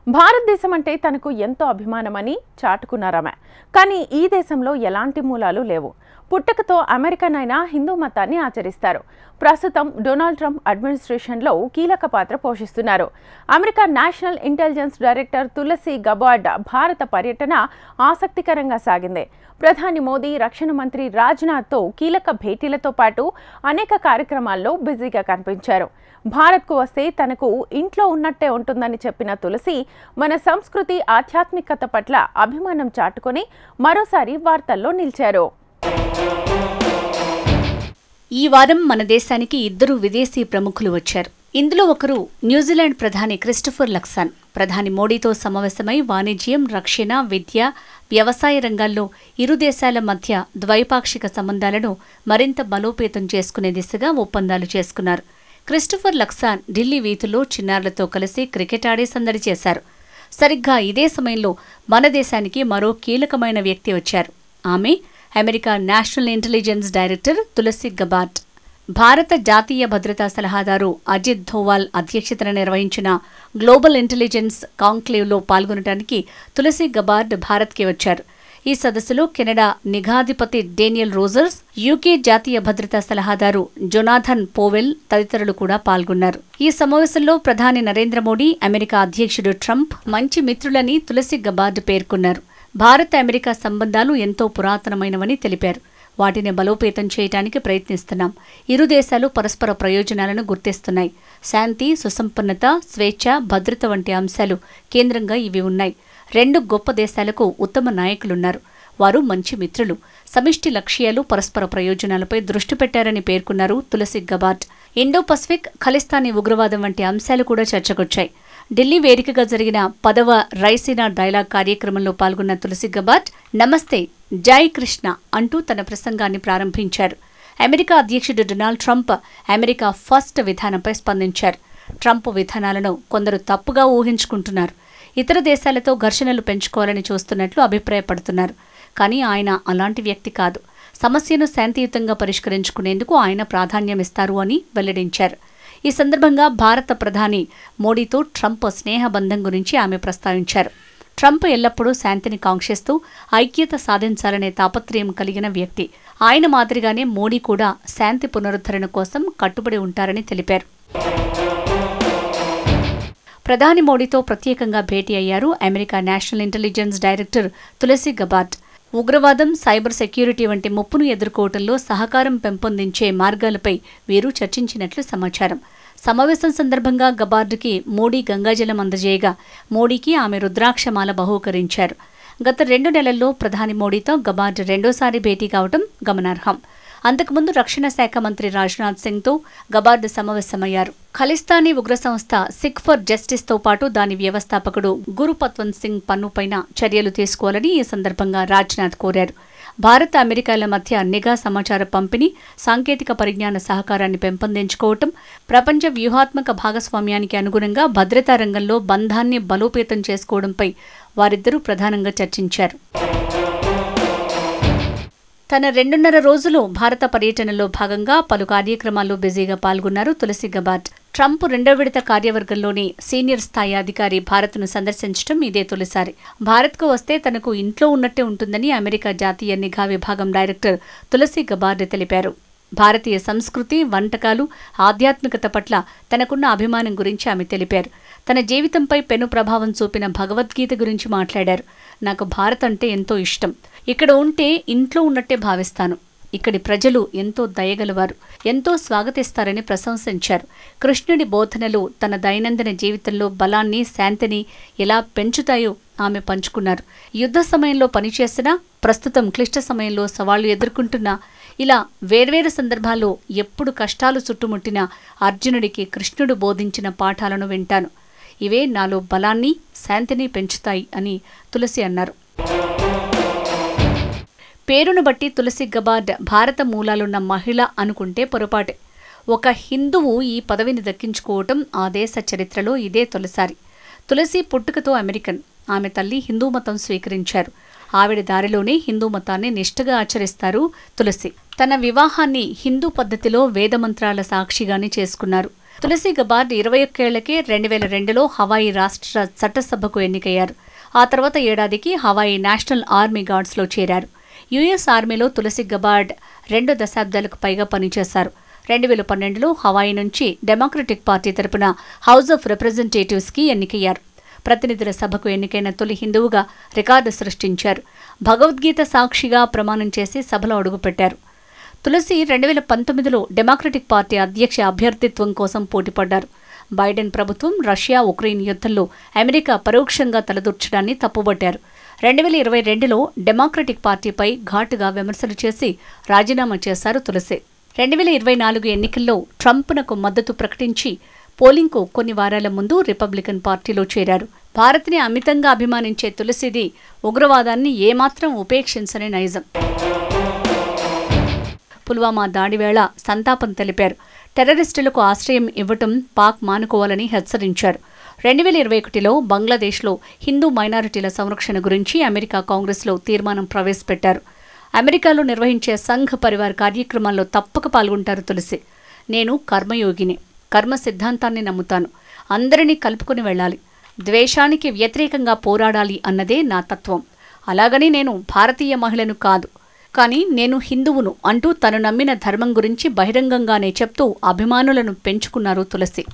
భారతదేశం అంటే తనకు ఎంతో అభిమానమని చాటుకున్నారామె. కానీ ఈ దేశంలో ఎలాంటి మూలాలు లేవు. పుట్టకతో అమెరికన్ అయిన హిందూ మతాన్ని ఆచరిస్తారు. ప్రస్తుతం డొనాల్డ్ ట్రంప్ అడ్మినిస్ట్రేషన్లో కీలక పాత్ర పోషిస్తున్నారు. America national intelligence director Tulsi Gabbard భారత పర్యటన ఆసక్తికరంగా సాగింది. ప్రధాని మోదీ, రక్షణ మంత్రి రాజ్నాథ్తో కీలక భేటీలతో పాటు అనేక కార్యక్రమాల్లో బిజీగా కనిపించారు. భారత్కు వస్తే తనకు ఇంట్లో ఉన్నట్టే ఉంటుందని చెప్పిన తులసి మన సంస్కృతి, ఆధ్యాత్మికత పట్ల అభిమానం చాటుకొని మరోసారి వార్తల్లో నిలిచారు. ఈ వారం మన దేశానికి ఇద్దరు విదేశీ ప్రముఖులు వచ్చారు. ఇందులో ఒకరు న్యూజిలాండ్ ప్రధాని క్రిస్టోఫర్ లక్సాన్. ప్రధాని మోడీతో సమావేశమై వాణిజ్యం, రక్షణ, విద్య, వ్యవసాయ రంగాల్లో ఇరు దేశాల మధ్య ద్వైపాక్షిక సంబంధాలను మరింత బలోపేతం చేసుకునే దిశగా ఒప్పందాలు చేసుకున్నారు. క్రిస్టోఫర్ లక్సాన్ ఢిల్లీ వీధుల్లో చిన్నారులతో కలిసి క్రికెట్ ఆడే సందడి చేశారు. సరిగ్గా ఇదే సమయంలో మన దేశానికి మరో కీలకమైన వ్యక్తి వచ్చారు. ఆమె America national intelligence director Tulsi Gabbard. భారత జాతీయ భద్రతా సలహాదారు అజిత్ ధోవాల్ అధ్యక్షతన నిర్వహించిన గ్లోబల్ ఇంటెలిజెన్స్ కాంక్లేవ్లో పాల్గొనడానికి తులసి గబార్డ్ భారత్కి వచ్చారు. ఈ సదస్సులో కెనడా నిఘాధిపతి డేనియల్ రోజర్స్, యూకే జాతీయ భద్రతా సలహాదారు జొనాథన్ పోవెల్ తదితరులు కూడా పాల్గొన్నారు. ఈ సమావేశంలో ప్రధాని నరేంద్ర మోడీ, అమెరికా అధ్యక్షుడు ట్రంప్ మంచి మిత్రులని తులసి గబార్డ్ పేర్కొన్నారు. భారత్ అమెరికా సంబంధాలు ఎంతో పురాతనమైనవని తెలిపారు. వాటిని బలోపేతం చేయడానికి ప్రయత్నిస్తున్నాం. ఇరు దేశాలు పరస్పర ప్రయోజనాలను గుర్తిస్తున్నాయి. శాంతి, సుసంపన్నత, స్వేచ్ఛ, భద్రత వంటి అంశాలు కేంద్రంగా ఇవి ఉన్నాయి. రెండు గొప్ప దేశాలకు ఉత్తమ నాయకులున్నారు. వారు మంచి మిత్రులు. సమిష్టి లక్ష్యాలు, పరస్పర ప్రయోజనాలపై దృష్టి పెట్టారని పేర్కొన్నారు Tulsi Gabbard. Indo Pacific, Khalistani ఉగ్రవాదం వంటి అంశాలు కూడా చర్చకొచ్చాయి. ఢిల్లీ వేదికగా జరిగిన 10వ రైసీనా డైలాగ్ కార్యక్రమంలో పాల్గొన్న తులసి గబార్డ్ నమస్తే, జై కృష్ణ అంటూ తన ప్రసంగాన్ని ప్రారంభించారు. అమెరికా అధ్యక్షుడు డొనాల్డ్ ట్రంప్ అమెరికా ఫస్ట్ విధానంపై స్పందించారు. ట్రంప్ విధానాలను కొందరు తప్పుగా ఊహించుకుంటున్నారు. ఇతర దేశాలతో ఘర్షణలు పెంచుకోవాలని చూస్తున్నట్లు అభిప్రాయపడుతున్నారు. కానీ ఆయన అలాంటి వ్యక్తి కాదు. సమస్యను శాంతియుతంగా పరిష్కరించుకునేందుకు ఆయన ప్రాధాన్యమిస్తారు అని వెల్లడించారు. ఈ సందర్భంగా భారత ప్రధాని మోడీతో ట్రంప్ స్నేహబంధం గురించి ఆమె ప్రస్తావించారు. ట్రంప్ ఎల్లప్పుడూ శాంతిని కాంక్షిస్తూ ఐక్యత సాధించాలనే తాపత్రయం కలిగిన వ్యక్తి. ఆయన మాదిరిగానే మోడీ కూడా శాంతి పునరుద్ధరణ కోసం కట్టుబడి ఉంటారని తెలిపారు. ప్రధాని మోడీతో ప్రత్యేకంగా భేటీ అయ్యారు America national intelligence director Tulsi Gabbard. ఉగ్రవాదం, సైబర్ సెక్యూరిటీ వంటి ముప్పును ఎదుర్కోవడంలో సహకారం పెంపొందించే మార్గాలపై వీరు చర్చించినట్లు సమాచారం. సమావేశం సందర్భంగా గబార్డ్కి మోడీ గంగాజలం అందజేయగా మోడీకి ఆమె రుద్రాక్షమాల బహూకరించారు. గత 2 నెలల్లో ప్రధాని మోడీతో గబార్డ్ రెండోసారి భేటీ కావడం గమనార్హం. అంతకుముందు రక్షణ శాఖ మంత్రి రాజ్నాథ్ సింగ్తో గబార్డ్ సమావేశమయ్యారు. ఖలిస్తానీ ఉగ్ర సంస్థ సిక్ ఫర్ జస్టిస్తో పాటు దాని వ్యవస్థాపకుడు గురుపత్వంత్ సింగ్ పన్నుపైన చర్యలు తీసుకోవాలని ఈ సందర్భంగా రాజ్నాథ్ కోరారు. భారత్, అమెరికాల మధ్య నిఘా సమాచార పంపిణీ, సాంకేతిక పరిజ్ఞాన సహకారాన్ని పెంపొందించుకోవటం, ప్రపంచ వ్యూహాత్మక భాగస్వామ్యానికి అనుగుణంగా భద్రతా రంగంలో బంధాన్ని బలోపేతం చేసుకోవడంపై వారిద్దరూ ప్రధానంగా చర్చించారు. తన 2.5 రోజులు భారత పర్యటనలో భాగంగా పలు కార్యక్రమాల్లో బిజీగా పాల్గొన్నారు తులసి గబార్డ్. ట్రంప్ 2వ విడత కార్యవర్గంలోని సీనియర్ స్థాయి అధికారి భారత్ను సందర్శించడం ఇదే తొలిసారి. భారత్కు వస్తే తనకు ఇంట్లో ఉన్నట్టే ఉంటుందని అమెరికా జాతీయ నిఘా విభాగం డైరెక్టర్ తులసి గబార్డ్ తెలిపారు. భారతీయ సంస్కృతి, వంటకాలు, ఆధ్యాత్మికత పట్ల తనకున్న అభిమానం గురించి ఆమె తెలిపారు. తన జీవితంపై పెను ప్రభావం చూపిన భగవద్గీత గురించి మాట్లాడారు. నాకు భారత్ అంటే ఎంతో ఇష్టం. ఇక్కడ ఉంటే ఇంట్లో ఉన్నట్టే భావిస్తాను. ఇక్కడి ప్రజలు ఎంతో దయగలవారు, ఎంతో స్వాగతిస్తారని ప్రశంసించారు. కృష్ణుడి బోధనలు తన దైనందిన జీవితంలో బలాన్ని, శాంతిని ఎలా పెంచుతాయో ఆమె పంచుకున్నారు. యుద్ధ సమయంలో పనిచేసినా, ప్రస్తుతం క్లిష్ట సమయంలో సవాళ్లు ఎదుర్కొంటున్నా, ఇలా వేర్వేరు సందర్భాల్లో ఎప్పుడు కష్టాలు చుట్టుముట్టినా అర్జునుడికి కృష్ణుడు బోధించిన పాఠాలను వింటాను. ఇవే నాలో బలాన్ని, శాంతిని పెంచుతాయి అని తులసి అన్నారు. పేరును బట్టి తులసి గబార్డ్ భారత మూలాలున్న మహిళ అనుకుంటే పొరపాటే. ఒక హిందువు ఈ పదవిని దక్కించుకోవటం ఆ దేశ చరిత్రలో ఇదే తొలిసారి. తులసి పుట్టుకతో అమెరికన్. ఆమె తల్లి హిందూ మతం స్వీకరించారు. ఆవిడ దారిలోనే హిందూ మతాన్ని నిష్ఠగా ఆచరిస్తారు తులసి. తన వివాహాన్ని హిందూ పద్ధతిలో వేదమంత్రాల సాక్షిగానే చేసుకున్నారు. తులసి గబార్డ్ 21 ఏళ్లకే 2002లో హవాయి రాష్ట్ర చట్టసభకు ఎన్నికయ్యారు. ఆ తర్వాత ఏడాదికి హవాయి నేషనల్ ఆర్మీ గార్డ్స్లో చేరారు. యుఎస్ ఆర్మీలో తులసి గబార్డ్ 2 దశాబ్దాలకు పైగా పనిచేశారు. 2012లో హవాయి నుంచి డెమోక్రటిక్ పార్టీ తరపున హౌస్ ఆఫ్ రిప్రజెంటేటివ్స్కి ఎన్నికయ్యారు. ప్రతినిధుల సభకు ఎన్నికైన తొలి హిందువుగా రికార్డు సృష్టించారు. భగవద్గీత సాక్షిగా ప్రమాణం చేసి సభలో అడుగుపెట్టారు. తులసి 2019లో డెమోక్రటిక్ పార్టీ అధ్యక్ష అభ్యర్థిత్వం కోసం పోటీపడ్డారు. బైడెన్ ప్రభుత్వం రష్యా ఉక్రెయిన్ యుద్ధంలో అమెరికా పరోక్షంగా తలదూర్చడాన్ని తప్పుబట్టారు. 2022లో డెమోక్రటిక్ పార్టీపై ఘాటుగా విమర్శలు చేసి రాజీనామా చేశారు తులసి. 2024 ఎన్నికల్లో ట్రంప్నకు మద్దతు ప్రకటించి పోలింగ్కు కొన్ని వారాల ముందు రిపబ్లికన్ పార్టీలో చేరారు. భారత్ని అమితంగా అభిమానించే తులసిది ఉగ్రవాదాన్ని ఏమాత్రం ఉపేక్షించని నైజం. పుల్వామా దాడి వేళ సంతాపం తెలిపారు. టెర్రరిస్టులకు ఆశ్రయం ఇవ్వటం పాక్ మానుకోవాలని హెచ్చరించారు. 2021లో బంగ్లాదేశ్లో హిందూ మైనారిటీల సంరక్షణ గురించి అమెరికా కాంగ్రెస్లో తీర్మానం ప్రవేశపెట్టారు. అమెరికాలో నిర్వహించే సంఘ్ పరివార్ కార్యక్రమాల్లో తప్పక పాల్గొంటారు తులసి. నేను కర్మయోగిని, కర్మ సిద్ధాంతాన్ని నమ్ముతాను. అందరినీ కలుపుకుని వెళ్ళాలి, ద్వేషానికి వ్యతిరేకంగా పోరాడాలి అన్నదే నా తత్వం. అలాగని నేను భారతీయ మహిళను కాదు, కానీ నేను హిందువును అంటూ తను నమ్మిన ధర్మం గురించి బహిరంగంగానే చెప్తూ అభిమానులను పెంచుకున్నారు తులసి.